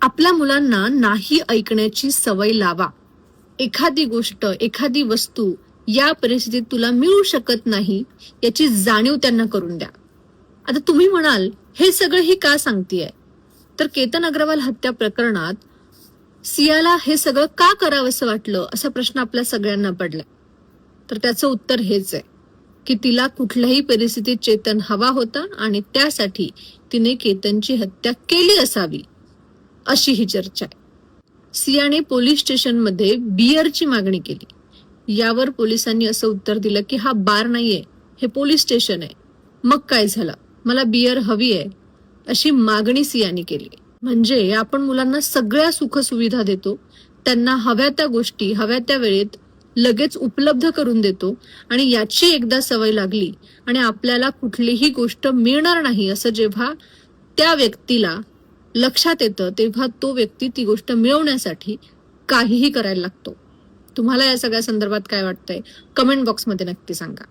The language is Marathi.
आपल्या मुलांना नाही ऐकण्याची सवय लावा. एखादी गोष्ट, एखादी वस्तू या परिस्थितीत तुला मिळू शकत नाही याची जाणीव त्यांना करून द्या. आता तुम्ही म्हणाल, हे सगळं ही का सांगतेय? तर केतन अग्रवाल हत्या प्रकरणात सियाला हे सगळं का करावंसं वाटलं असा प्रश्न आपल्या सगळ्यांना पडला. तर त्याचं उत्तर हेच आहे की तिला कुठल्याही परिस्थितीत चेतन हवा होता आणि त्यासाठी तिने केतनची हत्या केली असावी, अशी ही चर्चा आहे. सियाने पोलीस स्टेशनमध्ये बियरची मागणी केली. यावर पोलिसांनी असं उत्तर दिलं की हा बार नाहीये, हे पोलीस स्टेशन आहे. मग काय झालं, मला बियर हवी आहे अशी मागणी सियाने केली. म्हणजे आपण मुलांना सगळ्या सुखसुविधा देतो, त्यांना हव्या त्या गोष्टी हव्या त्या वेळेत लगेच उपलब्ध करून देतो आणि याची एकदा सवय लागली आणि आपल्याला कुठलीही गोष्ट मिळणार नाही असं जेव्हा त्या व्यक्तीला लक्षात येतं, तेव्हा तो व्यक्ती ती गोष्ट मिळवण्यासाठी काहीही करायला लागतो. तुम्हाला या सगळ्या संदर्भात काय वाटतंय? कमेंट बॉक्समध्ये नक्की सांगा.